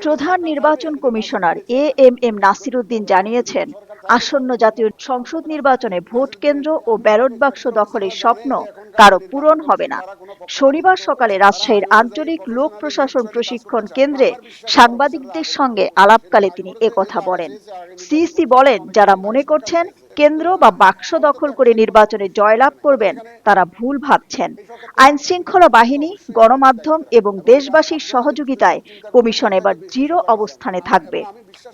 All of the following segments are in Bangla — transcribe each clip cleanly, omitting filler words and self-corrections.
প্রধান নির্বাচন কমিশনার এম নাসির উদ্দিন জানিয়েছেন, আসন্ন জাতীয় সংসদ নির্বাচনে ভোট কেন্দ্র ও ব্যালট বাক্স দখলের স্বপ্ন কারো পূরণ হবে না। শনিবার সকালে রাজশাহীর আঞ্চলিক লোক প্রশাসন প্রশিক্ষণ কেন্দ্রে সাংবাদিকদের সঙ্গে আলাপকালে তিনি একথা বলেন। সিইসি বলেন, যারা মনে করছেন কেন্দ্র বা বাক্স দখল করে নির্বাচনে জয়লাভ করবেন তারা ভুল ভাবছেন। আইন শৃঙ্খলা বাহিনী, গণমাধ্যম এবং দেশবাসীর সহযোগিতায় কমিশন এবার দৃঢ় অবস্থানে থাকবে।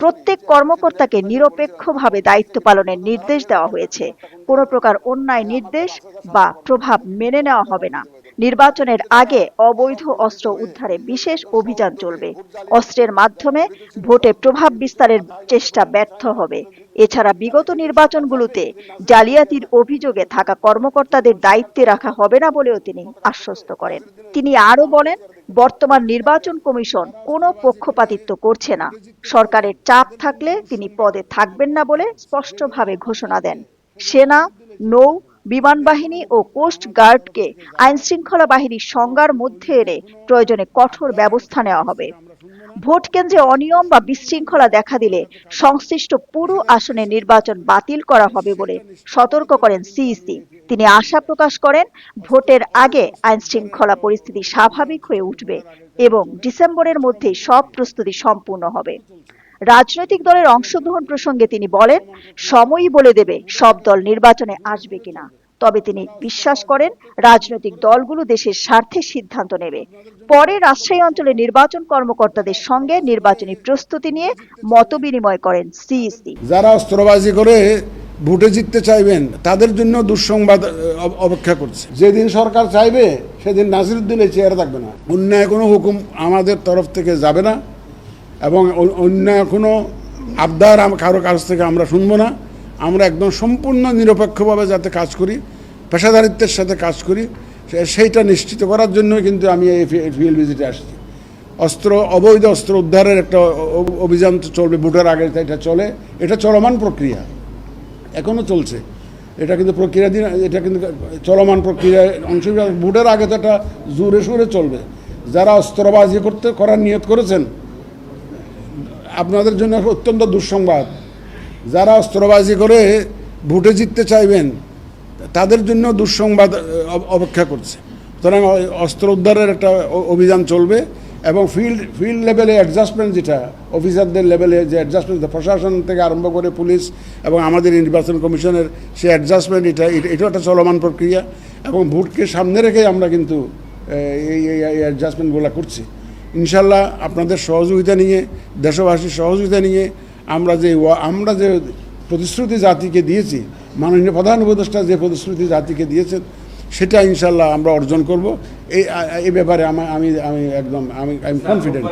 প্রত্যেক কর্মকর্তাকে নিরপেক্ষভাবে দায়িত্ব পালনের নির্দেশ দেওয়া হয়েছে। কোনো প্রকার অন্যায় নির্দেশ বা প্রভাব মেনে নেওয়া হবে না। নির্বাচনের আগে অবৈধ অস্ত্র উদ্ধারে বিশেষ অভিযান চলবে। অস্ত্রের মাধ্যমে ভোটে প্রভাব বিস্তারের চেষ্টা ব্যর্থ হবে। এছাড়া বিগত নির্বাচনগুলোতে জালিয়াতির অভিযোগে থাকা কর্মকর্তাদের দায়িত্বে রাখা হবে না বলেও তিনি আশ্বস্ত করেন। তিনি আরো বলেন, বর্তমান নির্বাচন কমিশন কোনো পক্ষপাতিত্ব করছে না। সরকারের চাপ থাকলে তিনি পদে থাকবেন না বলে স্পষ্টভাবে ঘোষণা দেন। সেনা, নৌ, বিমান বাহিনী ও কোস্ট গার্ডকে আইন শৃঙ্খলা বাহিনীর সংজ্ঞার মধ্যে এনে প্রয়োজনে কঠোর ব্যবস্থা নেওয়া হবে। ভোট কেন্দ্রে অনিয়ম বা বিশৃঙ্খলা দেখা দিলে সংশ্লিষ্ট পুরো আসনে নির্বাচন বাতিল করা হবে বলে সতর্ক করেন সিইসি। তিনি আশা প্রকাশ করেন, ভোটের আগে আইন শৃঙ্খলা পরিস্থিতি স্বাভাবিক হয়ে উঠবে এবং ডিসেম্বরের মধ্যেই সব প্রস্তুতি সম্পূর্ণ হবে। রাজনৈতিক দলের অংশগ্রহণ প্রসঙ্গে তিনি বলেন, সময়ই বলে দেবে সব দল নির্বাচনে আসবে কিনা। তবে তিনি বিশ্বাস করেন, রাজনৈতিক দলগুলো দেশের স্বার্থে সিদ্ধান্ত নেবে। পরে রাজশাহী অঞ্চলে নির্বাচন কর্মকর্তাদের সঙ্গে নির্বাচনী প্রস্তুতি নিয়ে মতবিনিময় করেন সিইসি। যারা অস্ত্রবাজি করে ভোটে জিততে চাইবেন তাদের জন্য দুঃসংবাদ অপেক্ষা করছে। যেদিন সরকার চাইবে সেদিন নাসির উদ্দিন এই চেয়ারে থাকবে না। অন্যায় কোনো হুকুম আমাদের তরফ থেকে যাবে না এবং অন্যায় কোনো আবদার কারো কাছ থেকে আমরা শুনবো না। আমরা একদম সম্পূর্ণ নিরপেক্ষভাবে যাতে কাজ করি, পেশাদারিত্বের সাথে কাজ করি, সেইটা নিশ্চিত করার জন্য কিন্তু আমি এই ফিল্ড ভিজিটে আসছি। অবৈধ অস্ত্র উদ্ধারের একটা অভিযান চলবে ভোটের আগে, এটা চলে, এটা চলমান প্রক্রিয়া, এখনও চলছে। এটা কিন্তু প্রক্রিয়া দিন, এটা কিন্তু চলমান প্রক্রিয়ায় অংশ। ভোটের আগে তো এটা জোরে সোরে চলবে। যারা অস্ত্রবাজি করার নিয়ত করেছেন, আপনাদের জন্য অত্যন্ত দুঃসংবাদ। যারা অস্ত্রবাজি করে ভোটে জিততে চাইবেন তাদের জন্য দুঃসংবাদ অপেক্ষা করছে। সুতরাং অস্ত্র উদ্ধারের একটা অভিযান চলবে এবং ফিল্ড লেভেলে অ্যাডজাস্টমেন্ট, যেটা অফিসারদের লেভেলে যে অ্যাডজাস্টমেন্ট, প্রশাসন থেকে আরম্ভ করে পুলিশ এবং আমাদের নির্বাচন কমিশনের সেই অ্যাডজাস্টমেন্ট, এটাও একটা চলমান প্রক্রিয়া এবং ভোটকে সামনে রেখে আমরা কিন্তু এই অ্যাডজাস্টমেন্টগুলো করছি। ইনশাল্লাহ আপনাদের সহযোগিতা নিয়ে, দেশবাসীর সহযোগিতা নিয়ে আমরা যে প্রতিশ্রুতি জাতিকে দিয়েছি, মাননীয় প্রধান উপদেষ্টা যে প্রতিশ্রুতি জাতিকে দিয়েছেন, সেটা ইনশাল্লাহ আমরা অর্জন করব। এই ব্যাপারে আমি একদম কনফিডেন্ট।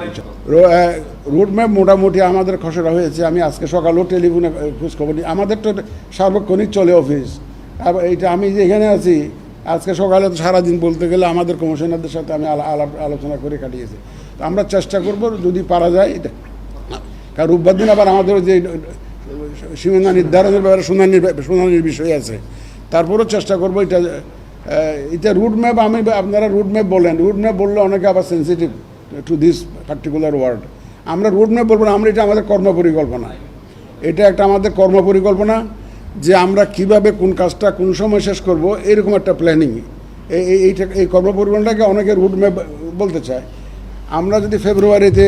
রোডম্যাপ মোটামুটি আমাদের খসড়া হয়েছে। আমি আজকে সকালেও টেলিফোনে খোঁজখবর নিই। আমাদের তো সার্বক্ষণিক চলে অফিস। এইটা আমি যে এখানে আছি, আজকে সকালে তো সারাদিন বলতে গেলে আমাদের কমিশনারদের সাথে আমি আলোচনা করে কাটিয়েছি। তো আমরা চেষ্টা করব যদি পারা যায় এটা। কারণ রোববার দিন আবার আমাদের যে সীমানা নির্ধারণের ব্যাপারে শুনানির বিষয় আছে, তারপরেও চেষ্টা করবো এটা রুটম্যাপ। আপনারা রুটম্যাপ বলেন, রুটম্যাপ বললে অনেকে আবার sensitive to this particular word. আমরা রুটম্যাপ বলবো না, আমরা এটা আমাদের কর্মপরিকল্পনা। এটা একটা আমাদের কর্মপরিকল্পনা যে আমরা কিভাবে কোন কাজটা কোন সময় শেষ করব, এরকম একটা প্ল্যানিং। এই কর্মপরিকল্পনাটাকে অনেকে রুটম্যাপ বলতে চায়। আমরা যদি ফেব্রুয়ারিতে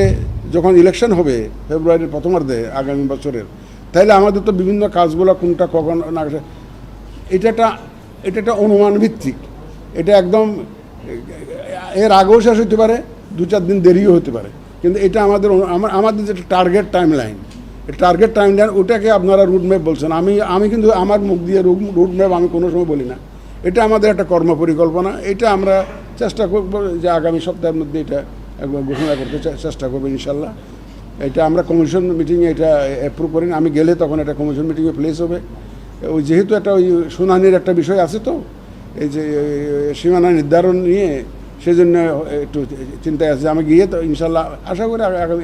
যখন ইলেকশন হবে, ফেব্রুয়ারির প্রথমার্ধে আগামী বছরের, তাহলে আমাদের তো বিভিন্ন কাজগুলো কোনটা কখন না, এটা একটা অনুমান ভিত্তিক। এটা একদম এর আগেও শেষ হতে পারে, 2-4 দিন দেরিও হতে পারে, কিন্তু এটা আমাদের যেটা টার্গেট টাইমলাইন, ওটাকে আপনারা রুটম্যাপ বলছেন। আমি কিন্তু আমার মুখ দিয়ে রুটম্যাপ আমি কোনো সময় বলি না। এটা আমাদের একটা কর্মপরিকল্পনা। এটা আমরা চেষ্টা করব যে আগামী সপ্তাহের মধ্যে এটা একবার ঘোষণা করতে চেষ্টা করবো ইনশাল্লাহ। এটা আমরা কমিশন মিটিংয়ে এটা অ্যাপ্রুভ করি। আমি গেলে তখন এটা কমিশন মিটিংয়ে প্লেস হবে। ওই যেহেতু একটা ওই শুনানির একটা বিষয় আছে, তো এই যে সীমানা নির্ধারণ নিয়ে, সেজন্য একটু চিন্তায় আছে। আমি গিয়ে তো ইনশাল্লাহ আশা করি আগামী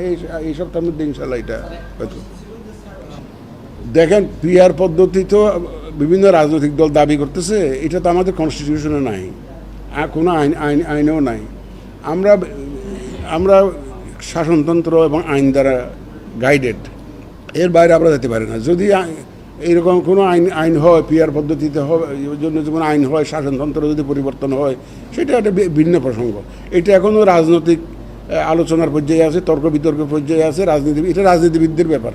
এই সপ্তাহের মধ্যে ইনশাল্লাহ এটা হয়তো। দেখেন, পিআর পদ্ধতি তো বিভিন্ন রাজনৈতিক দল দাবি করতেছে, এটা তো আমাদের কনস্টিটিউশনে নাই, কোনো আইনেও নাই। আমরা শাসনতন্ত্র এবং আইন দ্বারা গাইডেড, এর বাইরে আমরা যেতে পারি না। যদি এইরকম কোনো আইন হয়, পিআর পদ্ধতিতে হয়, জন্য যেমন আইন হয়, শাসনতন্ত্র যদি পরিবর্তন হয়, সেটা একটা ভিন্ন প্রসঙ্গ। এটা এখনও রাজনৈতিক আলোচনার পর্যায়ে আছে, তর্ক বিতর্ক পর্যায়ে আছে, এটা রাজনীতিবিদদের ব্যাপার।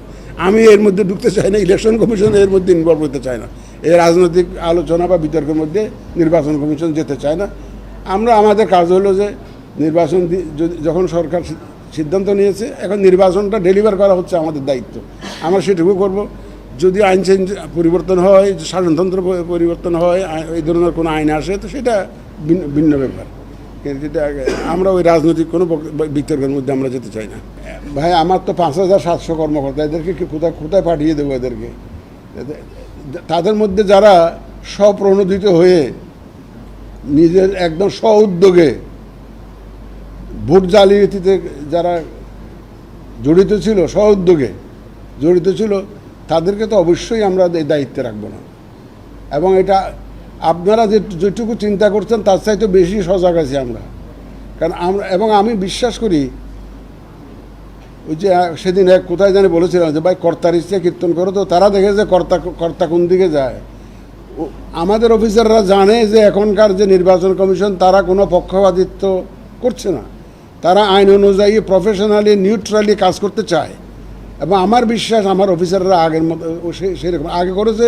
আমি এর মধ্যে ঢুকতে চাই না, ইলেকশন কমিশন এর মধ্যে ইনভলভ হতে চায় না, এই রাজনৈতিক আলোচনা বা বিতর্কের মধ্যে নির্বাচন কমিশন যেতে চায় না। আমরা আমাদের কাজ হলো যে নির্বাচন যখন সরকার সিদ্ধান্ত নিয়েছে, এখন নির্বাচনটা ডেলিভার করা হচ্ছে আমাদের দায়িত্ব, আমরা সেটুকু করব। যদি আইন চেঞ্জ পরিবর্তন হয়, শাসনতন্ত্র পরিবর্তন হয়, এই ধরনের কোনো আইন আসে, তো সেটা ভিন্ন ব্যাপার। কিন্তু আমরা ওই রাজনৈতিক কোনো বিতর্কের মধ্যে আমরা যেতে চাই না। ভাই, আমার তো 5,700 কর্মকর্তা, এদেরকে কোথায় কোথায় পাঠিয়ে দেবো? এদেরকে, তাদের মধ্যে যারা স্বপ্রণোদিত হয়ে নিজের একদম স্ব উদ্যোগে ভোট জালিয়াতিতে যারা জড়িত ছিল, স্ব উদ্যোগে জড়িত ছিল, তাদেরকে তো অবশ্যই আমরা এই দায়িত্বে রাখবো না। এবং এটা আপনারা যেটুকু চিন্তা করছেন তার চাইতে বেশি সজাগ আছি আমরা। কারণ আমি বিশ্বাস করি, ওই যে সেদিন কোথায় জানি বলেছিলাম যে ভাই কর্তার ইচ্ছে কীর্তন করো, তো তারা দেখে যে কর্তা কোন দিকে যায়। আমাদের অফিসাররা জানে যে এখনকার যে নির্বাচন কমিশন, তারা কোনো পক্ষপাতিত্ব করছে না, তারা আইন অনুযায়ী প্রফেশনালি নিউট্রালি কাজ করতে চায়। এবং আমার বিশ্বাস আমার অফিসাররা আগের মতো সেরকম আগে করেছে,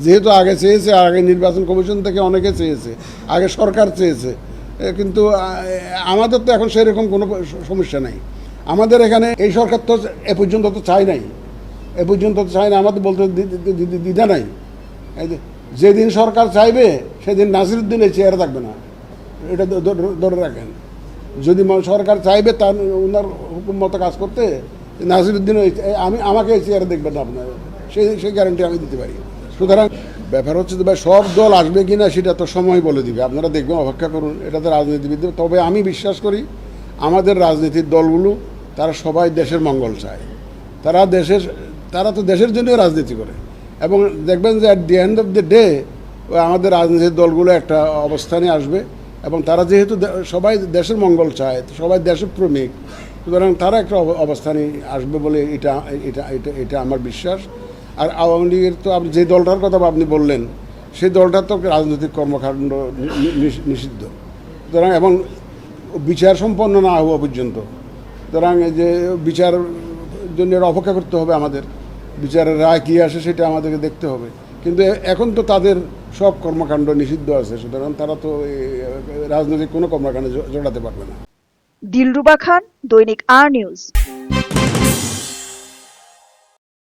যেহেতু আগে চেয়েছে, আগে নির্বাচন কমিশন থেকে অনেকে চেয়েছে, আগে সরকার চেয়েছে, কিন্তু আমাদের তো এখন সেরকম কোনো সমস্যা নাই। আমাদের এখানে এই সরকার তো এ পর্যন্ত তো চায় নাই, আমাদের বলতে দ্বিধা নাই। যেদিন সরকার চাইবে সেদিন নাসিরুদ্দিন এই চেয়ারে থাকবে না, এটা ধরে রাখেন। যদি সরকার চাইবে তার ওনার হুকুম মতো কাজ করতে, নাসিরুদ্দিন আমাকে এই চেয়ারে দেখবেন না আপনার, সেই গ্যারান্টি আমি দিতে পারি। সুতরাং ব্যাপার হচ্ছে যে ভাই সব দল আসবে কি না সেটা তো সময় বলে দিবে, আপনারা দেখবেন, অপেক্ষা করুন। এটা তো রাজনীতিবিদ। তবে আমি বিশ্বাস করি আমাদের রাজনীতির দলগুলো তারা সবাই দেশের মঙ্গল চায়, তারা তো দেশের জন্যই রাজনীতি করে। এবং দেখবেন যে at the end of the day আমাদের রাজনীতির দলগুলো একটা অবস্থানে আসবে, এবং তারা যেহেতু সবাই দেশের মঙ্গল চায়, সবাই দেশের প্রেমিক, সুতরাং তারা একটা অবস্থানে আসবে বলে এটা আমার বিশ্বাস। আর আওয়ামী লীগের তো আপনি যে দলটার কথা আপনি বললেন, সেই দলটার তো রাজনৈতিক কর্মকাণ্ড নিষিদ্ধ, সুতরাং এবং বিচার সম্পন্ন না হওয়া পর্যন্ত, সুতরাং যে বিচার জন্য অপেক্ষা করতে হবে আমাদের, বিচারের রায় কী আসে সেটা আমাদেরকে দেখতে হবে। কিন্তু এখন তো তাদের সব কর্মকাণ্ড নিষিদ্ধ আছে, সুতরাং তারা তো রাজনৈতিক কোনো কর্মকাণ্ডে জড়াতে পারবে না। দিলরুবা খান, দৈনিক আর নিউজ।